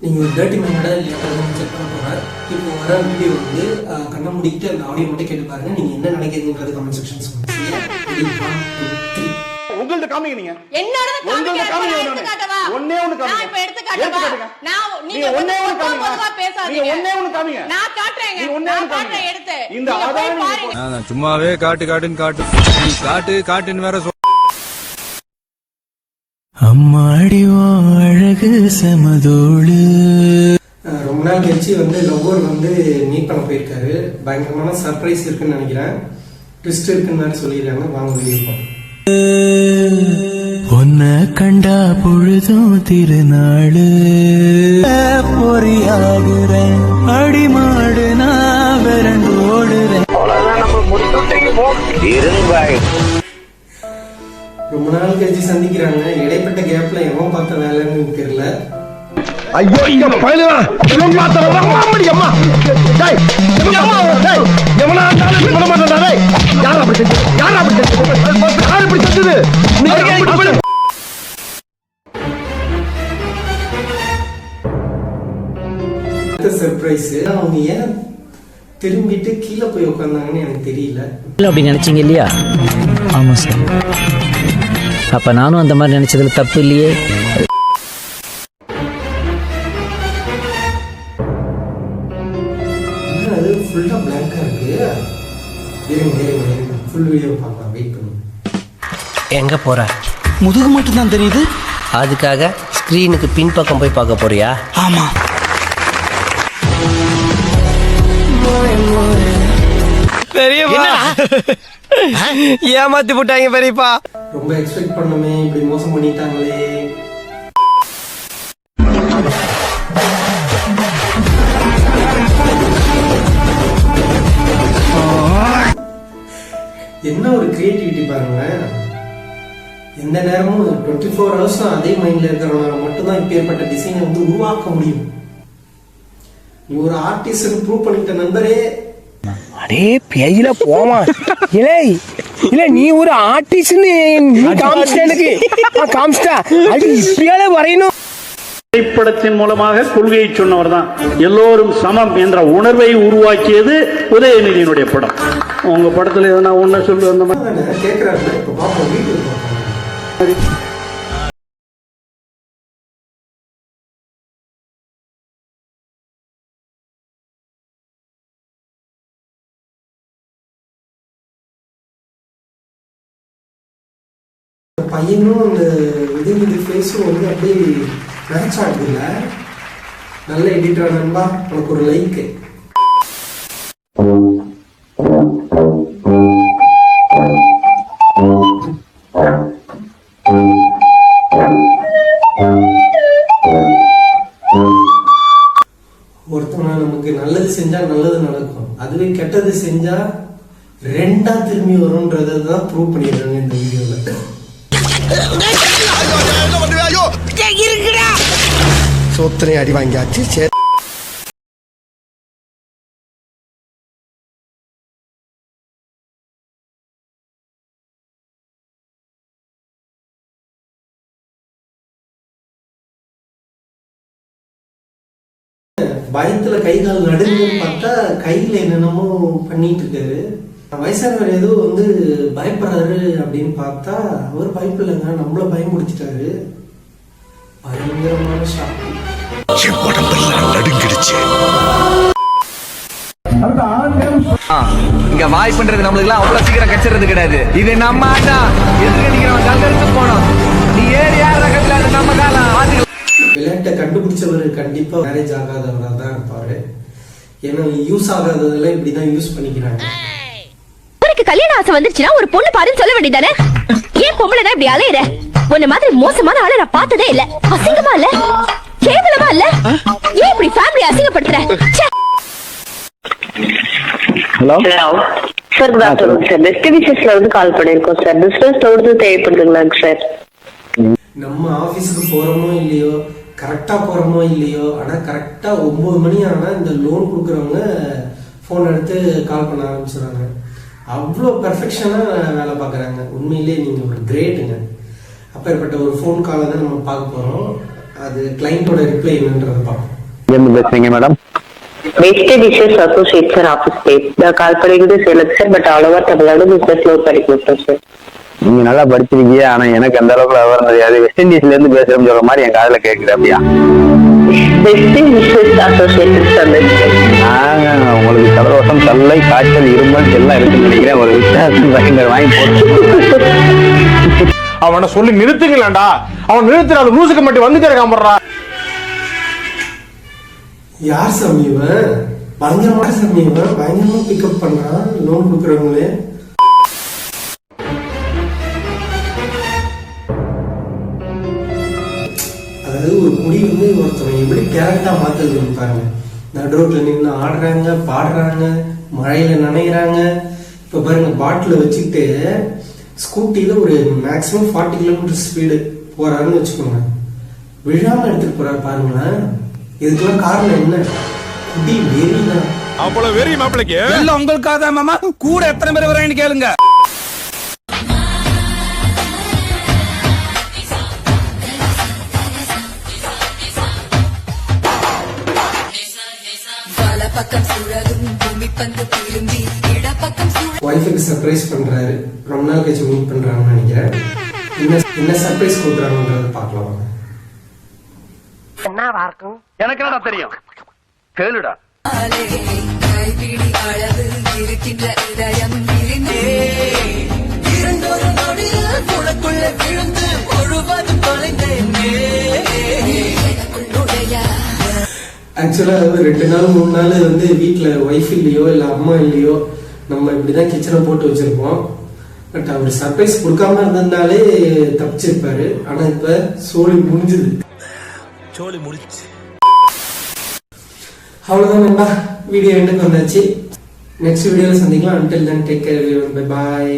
நீங்கள் ஒரு 30 மைண்டா இல்லையா செக் பண்ண போகிறேன். இப்போ வர வீடியோ வந்து கண்ணை முடிக்கிட்டு அந்த ஆடியோ மட்டும் கேட்டு பாருங்க. நீங்கள் என்ன நினைக்கிறீங்கிறது கமெண்ட் செக்ஷன் சொல்லுங்க. உங்கள்ட்ட காமிங்க. நீங்க என்னோட உங்கள்ட்ட காமிங்க. ஒண்ணே ஒண்ணு காமிங்க. நான் இப்ப எடுத்து காட்டுவா. நீங்க ஒண்ணே ஒண்ணு பொதுவா பேசாதீங்க. நீங்க ஒண்ணே ஒண்ணு காமிங்க. நான் காட்றேன். நீங்க ஒண்ணே ஒண்ணு காமிங்க. எடுத்து இந்த ஆதாரம் நான் சும்மாவே காட்டுன்னு காட்டுன்னு வேற அம்மாடி அழகு சமதோடு. ரொம்ப நாள் கழிச்சு வந்து லவ்வர் வந்து மீட் பண்ண போயிருக்காரு. பயங்கரமான சர்ப்ரைஸ் இருக்குன்னு நினைக்கிறேன். ட்விஸ்ட் இருக்குன்னு வேற சொல்லிடுறாங்க. வாங்க வீடியோ. உன்னை கண்டா பொழுதும் திருநாளு பொறியாகிறேன் அடிமாடு நான் விரண்டு ஓடுறேன். ரொம்ப நாள் கழிச்சு சந்திக்கிறாங்க. இடைப்பட்ட கேப்ல எவன் பார்த்த வேலைன்னு தெரியல. ஐயோ இங்க பையலா இவன் மாத்தறவா அம்மா டேய் எவனா இருந்தாலும் பண்ண மாட்டடா டேய். யாரா அப்படி செஞ்சது நீங்க சர்ப்ரைஸ். அவங்க ஏன் திரும்பிட்டு கீழே போய் உட்கார்ந்தாங்கன்னு எனக்கு தெரியல. அப்படி நினைச்சீங்க இல்லையா? ஆமா சார். அப்ப நானும் அந்த மாதிரி நினைச்சதுல தப்பு இல்லையே. அது ஃபுல்லா பிளாங்கா இருக்கு. ஃபுல் வீடியோ பார்க்கலாம். வெயிட் பண்ணுங்க. எங்க போற? முதுகு மட்டும் தான் தெரியுது. அதுக்காக ஸ்கிரீனுக்கு பின்பக்கம் போய் பார்க்க போறியா? ஆமா. பெரியப்பா ஏமாத்தி போட்டாங்க பெரியப்பா. ரொம்ப எக்ஸ்பெக்ட் பண்ணமே, இப்படி மோசம் பண்ணிட்டாங்களே. என்ன ஒரு கிரியேட்டிவிட்டி பாருங்க. எந்த நேரமும் 24 hours அதே மைண்ட்ல இருக்கிறவங்க மட்டும்தான் இப்பேற்பட்ட டிசைனை வந்து உருவாக்க முடியும். நீ ஒரு ஆர்டிஸ்ட் ப்ரூவ் பண்ணிட்ட நண்பரே. அடே பேயில போமா. இல்ல நீ ஒரு ஆர்டிஸ்ட்னு நீ காமிச்சிட்ட எனக்கு. காமிச்சிட்டா அது இப்படியால வரையணும். திரைப்படத்தின் மூலமாக கொள்கையை சொன்னவர் தான். எல்லோரும் சமம் என்ற உணர்வை உருவாக்கியது உதயநிதியினுடைய படம். உங்க படத்துல எதனா ஒண்ணு சொல்லு. அந்த மாதிரி கேட்கிறாரு. இப்ப பாப்போம் வீடியோ பார்ப்போம். பையனும் அந்த உதயநிதி ஃபேஸும் வந்து அப்படியே மேட்ச் ஆகுதுல்ல. நல்ல எடிட்டர் நண்பா, உனக்கு ஒரு லைக். ஒருத்தவங்க நமக்கு நல்லது செஞ்சா நல்லது நடக்கும். அதுவே கெட்டது செஞ்சா ரெண்டா திரும்பி வரும்ன்றதை தான் ப்ரூவ் பண்ணிடுறாங்க இந்த வீடியோல. சோத்தனை அடி வாங்கியாச்சு. சரி பயத்துல கை கால் நடுங்குன்னு பார்த்தா கையில என்னென்னமோ பண்ணிட்டு இருக்காரு. வயசானவர் ஏதோ வந்து பயப்படுறாரு அப்படின்னு பார்த்தா அவர் பயப்படலைங்க, நம்மள பயமுடிச்சிட்டாரு. பயங்கரமான ஷாக். இங்க வாய்ப்புன்றது நம்மளுக்கு அவ்வளவு சீக்கிரம் கச்சிறது கிடையாது. இது நம்ம ஆட்டா. எதுக்கு நீங்க கல்லெடுத்து போனோம்? நீ ஏறி யார் ரகத்துல நம்ம காலம். விளையாட்டை கண்டுபிடிச்சவர் கண்டிப்பா மேரேஜ் ஆகாதவரா தான் இருப்பாரு. ஏன்னா யூஸ் ஆகாததெல்லாம் இப்படிதான் யூஸ் பண்ணிக்கிறாங்க. கல்யாண ஆசை வந்துச்சுன்னா ஒரு பொண்ணு பாருன்னு சொல்ல வேண்டியதானே? ஏன் பொம்பளை தான் இப்படி அலையிற? உன்ன மாதிரி மோசமான ஆளை நான் பார்த்ததே இல்ல. அசிங்கமா இல்ல? கேவலமா இல்ல? ஏன் இப்படி ஃபேமிலி அசிங்கப்படுத்துற? Hello sir, good afternoon sir. Best விஷஸ்ல இருந்து கால் பண்ணிருக்கோம் சார். பிசினஸ் லோடு தேவைப்படுதுங்களாங்க சார்? நம்ம ஆபீஸ்க்கு போறோமோ இல்லையோ, கரெக்டா போறோமோ இல்லையோ, ஆனா கரெக்டா 9 மணி ஆனா இந்த லோன் கொடுக்குறவங்க போன் எடுத்து கால் பண்ண ஆரம்பிச்சிடுறாங்க. அவ்வளோ பெர்ஃபெக்ஷனா வேலை பார்க்குறாங்க. உண்மையிலேயே நீங்க ஒரு கிரேட்டுங்க. அப்பேற்பட்ட ஒரு ஃபோன் காலை தான் நம்ம பார்க்க போறோம். அது கிளைண்டோட ரிப்ளை என்னன்றதை பார்ப்போம். எங்க பேசுறீங்க madam? Best dishes associate sir office space call பண்ணிக்கிறது Salem sir. But all over Tamil Nadu business loan படிக்கிறோம் சார். நீங்க நல்லா படிச்சிருக்கீங்க, ஆனா எனக்கு அந்த அளவுக்கு விவரம் தெரியாது. வெஸ்ட் இண்டீஸ்ல இருந்து பேசுறோம்னு சொல்ற மாதிரி என் காதுல கேக்குது. அப்படியா? Best dishes associate sir. நாங்க உங்களுக்கு சலதோஷம், தொல்லை, காய்ச்சல், இருமல் எல்லாம் இருக்குன்னு நினைக்கிறேன். ஒரு வித்தியாசம் வாங்கி போட்டு அவனை சொல்லி நிறுத்துங்களேன்டா. அவன் நிறுத்துறாரு லூசுக்கு மட்டும் வந்துட்டே இருக்கான் போடுறா. யார் சாமி இவன்? பயங்கரமான சாமி இவன், பயங்கரமா பிக்கப் பண்றான் லோன் கொடுக்குறவங்களே. அதாவது ஒரு குடி வந்து ஒருத்தவங்க எப்படி கேரக்டா மாத்துதுன்னு பாருங்க. நடுரோட்ல நின்று ஆடுறாங்க, பாடுறாங்க, மழையில நனைகிறாங்க. இப்ப பாருங்க, பாட்டில வச்சுக்கிட்டு ஸ்கூட்டில ஒரு மேக்சிமம் 40 கிலோமீட்டர் ஸ்பீடு போறாருன்னு வச்சுக்கோங்க. விழாம எடுத்துட்டு போறாரு பாருங்களேன். இதுக்கெல்லாம் காரணம் என்ன? குடி வெறி தான். அவ்வளவு வெறி மாப்பிளைக்கு எல்லாம் உங்களுக்காக தான் மாமா. கூட எத்தனை பேர் வராங்கன்னு கேளுங்க. ஒய்ஃபுக்கு சர்ப்ரைஸ் பண்றாரு. ரொம்ப நாள் கழிச்சு மீட் பண்றாங்கன்னு நினைக்கிறேன். என்ன சர்ப்ரைஸ் கொடுக்குறாங்கன்றத பார்க்கலாம். எனக்கு என்னடா தெரியும், கேளுடா. ஆக்சுவலா 2 நாள் 3 நாள் வந்து வீட்டுல ஒய்ஃப் இல்லையோ இல்ல அம்மா இல்லையோ நம்ம இப்படிதான் கிச்சனை போட்டு வச்சிருப்போம். பட் அவர் சர்ப்ரைஸ் கொடுக்காம இருந்ததுனாலே தப்பிச்சிருப்பாரு. ஆனா இப்ப சோழி முடிஞ்சுது. அவ்வளவுதான் நண்பா, வீடியோ எண்டுக்கு வந்தாச்சு. நெக்ஸ்ட் வீடியோல சந்திக்கலாம். until then take care everyone, bye bye.